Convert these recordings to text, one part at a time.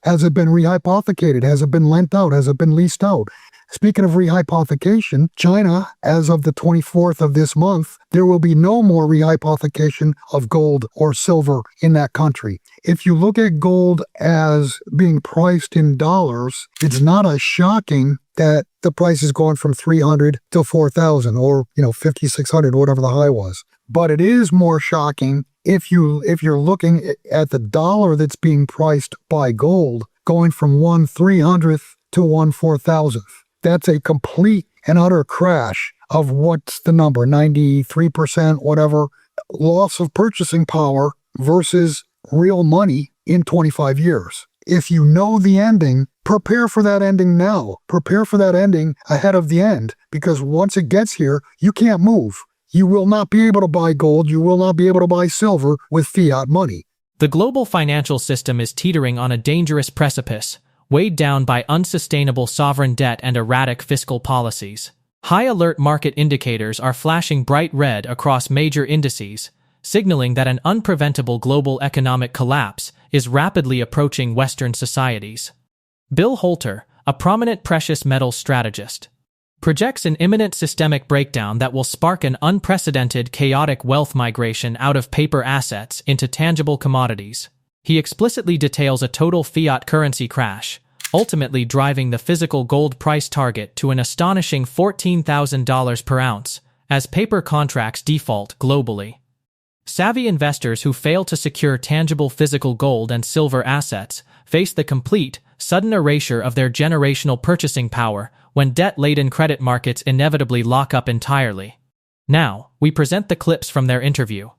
Has it been rehypothecated? Has it been lent out? Has it been leased out? Speaking of rehypothecation, China, as of the 24th of this month, there will be no more rehypothecation of gold or silver in that country. If you look at gold as being priced in dollars, it's not as shocking that the price is going from 300 to 4,000 or, 5,600, whatever the high was. But it is more shocking if you're looking at the dollar that's being priced by gold going from 1/300th to 1/4,000th. That's a complete and utter crash of what's the number, 93%, whatever, loss of purchasing power versus real money in 25 years. If you know the ending, prepare for that ending now. Prepare for that ending ahead of the end, because once it gets here, you can't move. You will not be able to buy gold. You will not be able to buy silver with fiat money. The global financial system is teetering on a dangerous precipice, weighed down by unsustainable sovereign debt and erratic fiscal policies. High-alert market indicators are flashing bright red across major indices, signaling that an unpreventable global economic collapse is rapidly approaching Western societies. Bill Holter, a prominent precious metals strategist, projects an imminent systemic breakdown that will spark an unprecedented chaotic wealth migration out of paper assets into tangible commodities. He explicitly details a total fiat currency crash, ultimately driving the physical gold price target to an astonishing $14,000 per ounce, as paper contracts default globally. Savvy investors who fail to secure tangible physical gold and silver assets face the complete, sudden erasure of their generational purchasing power when debt-laden credit markets inevitably lock up entirely. Now, we present the clips from their interview.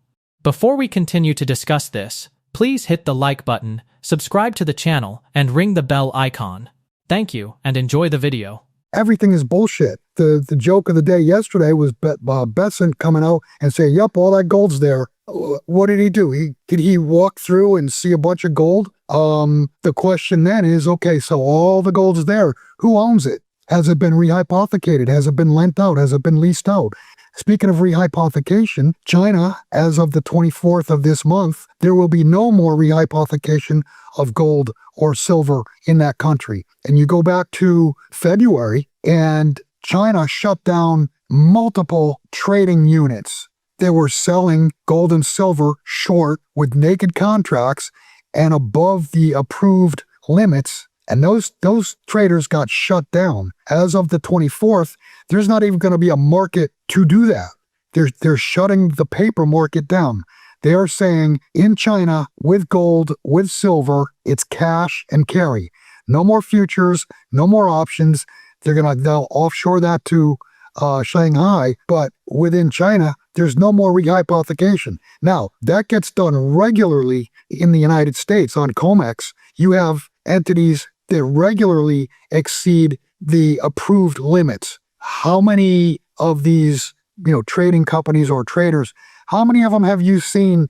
Before we continue to discuss this, please hit the like button, subscribe to the channel, and ring the bell icon. Thank you, and enjoy the video. Everything is bullshit. The joke of the day yesterday was Besant coming out and saying, "Yep, all that gold's there." What did he do? Did he walk through and see a bunch of gold? The question then is, okay, so all the gold's there. Who owns it? Has it been rehypothecated? Has it been lent out? Has it been leased out? Speaking of rehypothecation, China, as of the 24th of this month, there will be no more rehypothecation of gold or silver in that country. And you go back to February, and China shut down multiple trading units. They were selling gold and silver short with naked contracts and above the approved limits. And those traders got shut down. As of the 24th, there's not even going to be a market to do that. They're shutting the paper market down. They are saying in China, with gold, with silver, it's cash and carry. No more futures, no more options. They'll offshore that to Shanghai, but within China, there's no more rehypothecation. Now, that gets done regularly in the United States on COMEX. You have entities that regularly exceed the approved limits. How many of these, trading companies or traders, how many of them have you seen,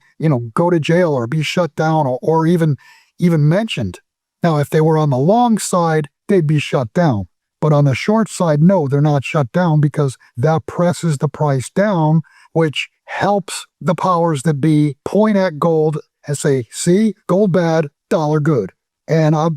go to jail or be shut down or even mentioned? Now, if they were on the long side, they'd be shut down. But on the short side, no, they're not shut down because that presses the price down, which helps the powers that be point at gold and say, see, gold bad, dollar good. And I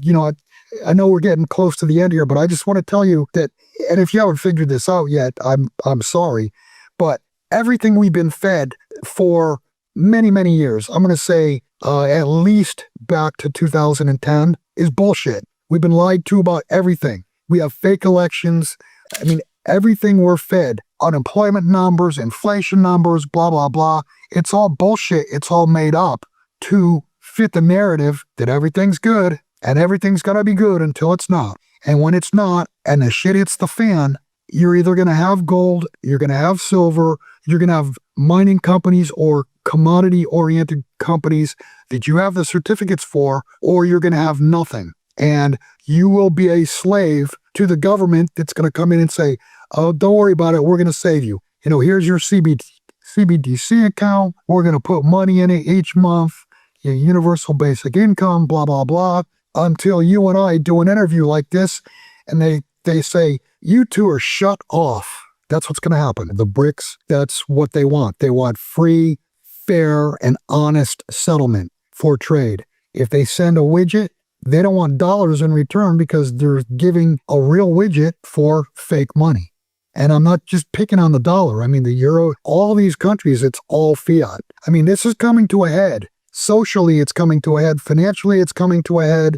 know we're getting close to the end here, but I just want to tell you that, and if you haven't figured this out yet, I'm sorry, but everything we've been fed for many, many years, I'm going to say at least back to 2010, is bullshit. We've been lied to about everything. We have fake elections. I mean, everything we're fed, unemployment numbers, inflation numbers, blah, blah, blah. It's all bullshit. It's all made up to fit the narrative that everything's good and everything's going to be good until it's not. And when it's not, and the shit hits the fan, you're either going to have gold, you're going to have silver, you're going to have mining companies or commodity-oriented companies that you have the certificates for, or you're going to have nothing. And you will be a slave to the government that's going to come in and say, oh, don't worry about it, we're going to save you. Here's your CBDC account, we're going to put money in it each month, your universal basic income, blah, blah, blah, until you and I do an interview like this, and they say, you two are shut off. That's what's going to happen. The BRICS, that's what they want. They want free, fair, and honest settlement for trade. If they send a widget, They don't want dollars in return because they're giving a real widget for fake money. And I'm not just picking on the dollar. I mean, the euro, all these countries, it's all fiat. I mean, this is coming to a head. Socially, it's coming to a head. Financially, it's coming to a head.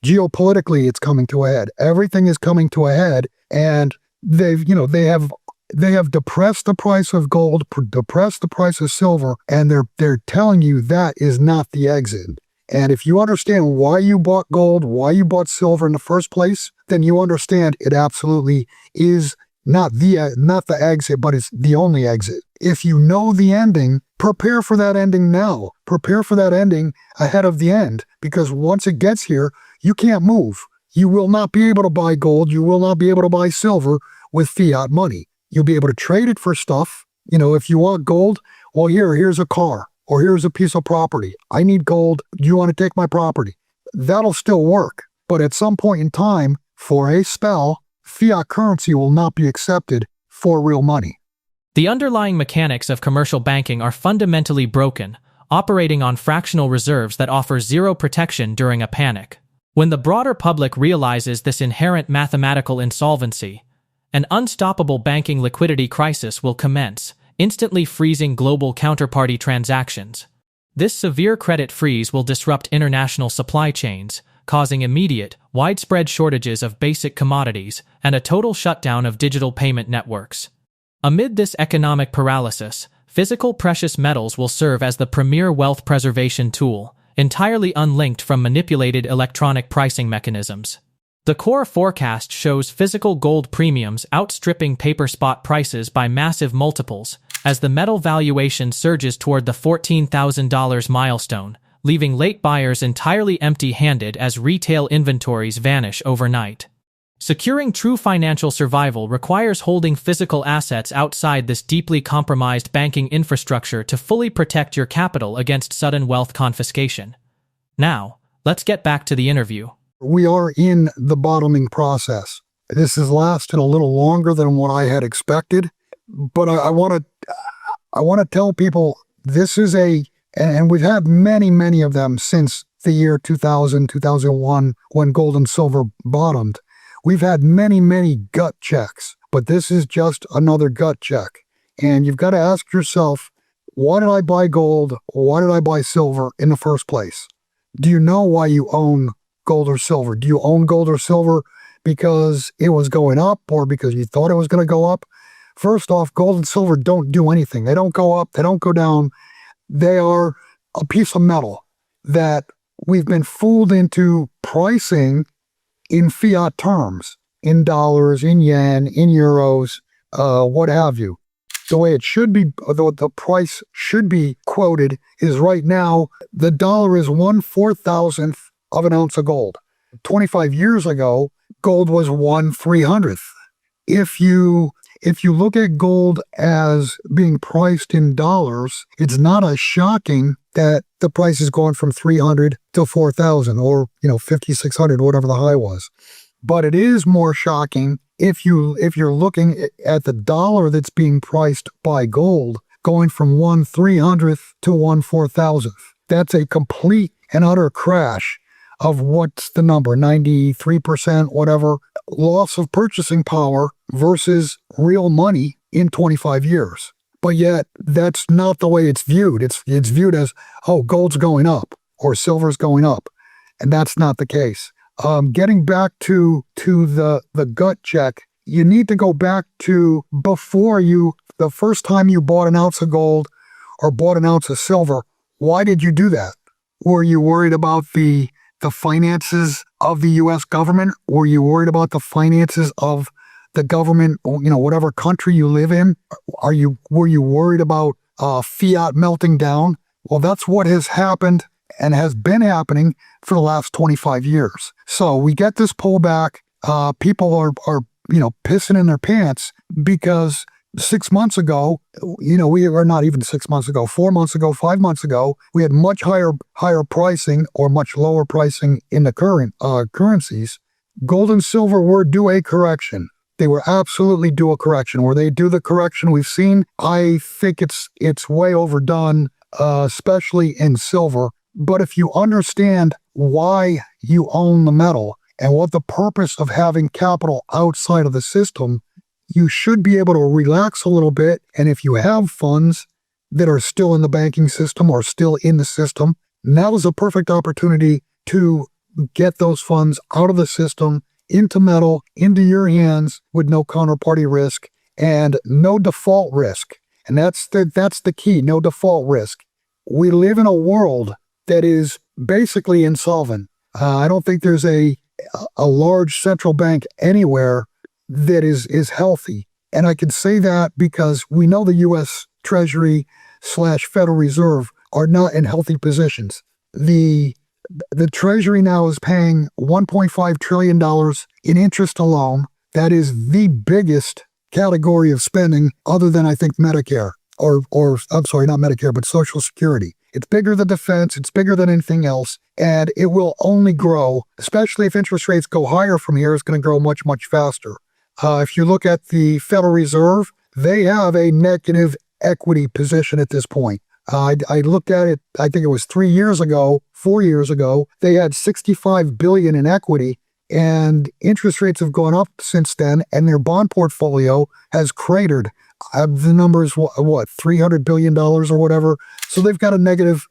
Geopolitically, it's coming to a head. Everything is coming to a head. And they have depressed the price of gold, depressed the price of silver, and they're telling you that is not the exit. And if you understand why you bought gold, why you bought silver in the first place, then you understand it absolutely is not the exit, but it's the only exit. If you know the ending, prepare for that ending now. Prepare for that ending ahead of the end, because once it gets here, you can't move. You will not be able to buy gold. You will not be able to buy silver with fiat money. You'll be able to trade it for stuff. If you want gold, well, here's a car, or here's a piece of property. I need gold. Do you want to take my property? That'll still work. But at some point in time, for a spell, fiat currency will not be accepted for real money. The underlying mechanics of commercial banking are fundamentally broken, operating on fractional reserves that offer zero protection during a panic. When the broader public realizes this inherent mathematical insolvency, an unstoppable banking liquidity crisis will commence, instantly freezing global counterparty transactions. This severe credit freeze will disrupt international supply chains, causing immediate, widespread shortages of basic commodities and a total shutdown of digital payment networks. Amid this economic paralysis, physical precious metals will serve as the premier wealth preservation tool, entirely unlinked from manipulated electronic pricing mechanisms. The core forecast shows physical gold premiums outstripping paper spot prices by massive multiples as the metal valuation surges toward the $14,000 milestone, leaving late buyers entirely empty-handed as retail inventories vanish overnight. Securing true financial survival requires holding physical assets outside this deeply compromised banking infrastructure to fully protect your capital against sudden wealth confiscation. Now, let's get back to the interview. We are in the bottoming process. This has lasted a little longer than what I had expected, but I want to tell people this is and we've had many of them since the year 2000, 2001, when gold and silver bottomed. We've had many gut checks, but this is just another gut check. And you've got to ask yourself, why did I buy gold? Why did I buy silver in the first place? Do you know why you own gold or silver? Do you own gold or silver because it was going up or because you thought it was going to go up? First off, gold and silver don't do anything. They don't go up. They don't go down. They are a piece of metal that we've been fooled into pricing in fiat terms, in dollars, in yen, in euros, what have you. The way it should be, the price should be quoted is right now, the dollar is 1/4,000th of an ounce of gold. 25 years ago, gold was 1/300th. If you look at gold as being priced in dollars, it's not as shocking that the price is going from 300 to 4,000 or 5,600, whatever the high was. But it is more shocking if you're looking at the dollar that's being priced by gold going from 1/300th to 1/4,000th. That's a complete and utter crash of what's the number, 93%, whatever, loss of purchasing power versus real money in 25 years. But yet, that's not the way it's viewed. It's viewed as, oh, gold's going up or silver's going up. And that's not the case. Getting back to the gut check, you need to go back to the first time you bought an ounce of gold or bought an ounce of silver. Why did you do that? Were you worried about the finances of the U.S. government? Were you worried about the finances of the government, whatever country you live in? Were you worried about fiat melting down? Well, that's what has happened and has been happening for the last 25 years. So we get this pullback. People are pissing in their pants because 6 months ago, we were not even 6 months ago, 4 months ago, 5 months ago, we had much higher pricing or much lower pricing in the current currencies. Gold and silver were due a correction. They were absolutely due a correction. Were they due the correction we've seen? I think it's way overdone, especially in silver. But if you understand why you own the metal and what the purpose of having capital outside of the system, you should be able to relax a little bit. And if you have funds that are still in the banking system or still in the system, now is a perfect opportunity to get those funds out of the system, into metal, into your hands with no counterparty risk and no default risk. And that's the key, no default risk. We live in a world that is basically insolvent. I don't think there's a large central bank anywhere that is healthy. And I can say that because we know the U.S. Treasury / Federal Reserve are not in healthy positions. The Treasury now is paying $1.5 trillion in interest alone. That is the biggest category of spending other than, I think, Medicare, or I'm sorry, not Medicare, but Social Security. It's bigger than defense, it's bigger than anything else, and it will only grow, especially if interest rates go higher from here, it's going to grow much, much faster. If you look at the Federal Reserve, they have a negative equity position at this point. I looked at it, I think it was 4 years ago, they had $65 billion in equity, and interest rates have gone up since then, and their bond portfolio has cratered. The number is what, $300 billion or whatever. So they've got a negative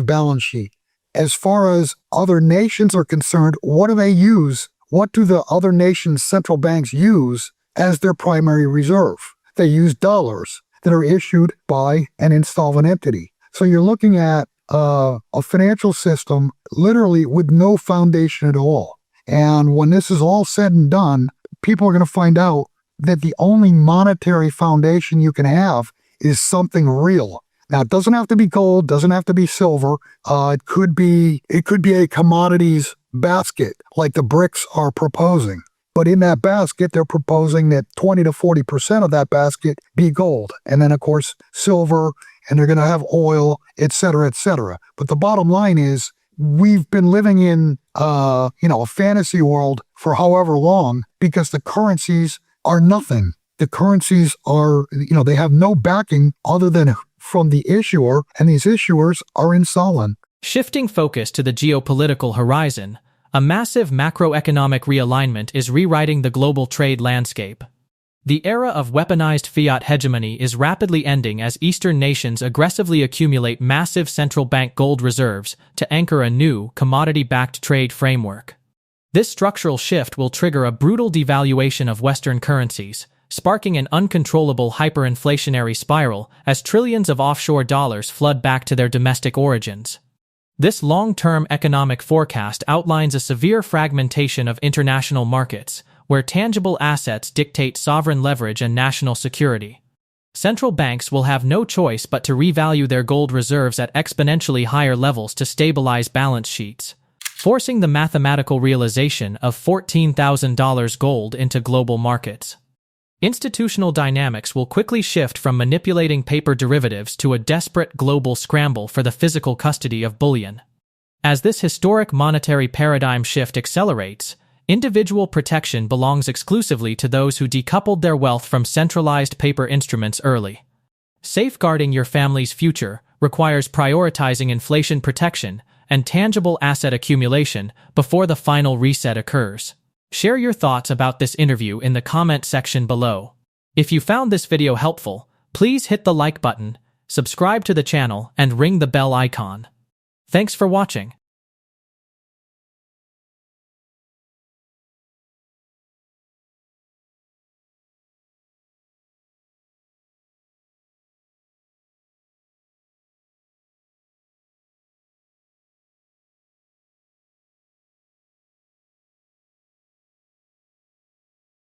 balance sheet. As far as other nations are concerned, what do they use? What do the other nations' central banks use as their primary reserve? They use dollars that are issued by an insolvent entity. So you're looking at a financial system literally with no foundation at all. And when this is all said and done, people are going to find out that the only monetary foundation you can have is something real. Now, it doesn't have to be gold, doesn't have to be silver. It could be a commodities basket like the BRICS are proposing. But in that basket, they're proposing that 20 to 40% of that basket be gold. And then, of course, silver, and they're going to have oil, et cetera, et cetera. But the bottom line is, we've been living in, a fantasy world for however long because the currencies are nothing. The currencies are, they have no backing other than from the issuer, and these issuers are insolvent. Shifting focus to the geopolitical horizon, a massive macroeconomic realignment is rewriting the global trade landscape. The era of weaponized fiat hegemony is rapidly ending as Eastern nations aggressively accumulate massive central bank gold reserves to anchor a new, commodity-backed trade framework. This structural shift will trigger a brutal devaluation of Western currencies, sparking an uncontrollable hyperinflationary spiral as trillions of offshore dollars flood back to their domestic origins. This long-term economic forecast outlines a severe fragmentation of international markets, where tangible assets dictate sovereign leverage and national security. Central banks will have no choice but to revalue their gold reserves at exponentially higher levels to stabilize balance sheets, forcing the mathematical realization of $14,000 gold into global markets. Institutional dynamics will quickly shift from manipulating paper derivatives to a desperate global scramble for the physical custody of bullion. As this historic monetary paradigm shift accelerates, individual protection belongs exclusively to those who decoupled their wealth from centralized paper instruments early. Safeguarding your family's future requires prioritizing inflation protection and tangible asset accumulation before the final reset occurs. Share your thoughts about this interview in the comment section below. If you found this video helpful, please hit the like button, subscribe to the channel, and ring the bell icon. Thanks for watching.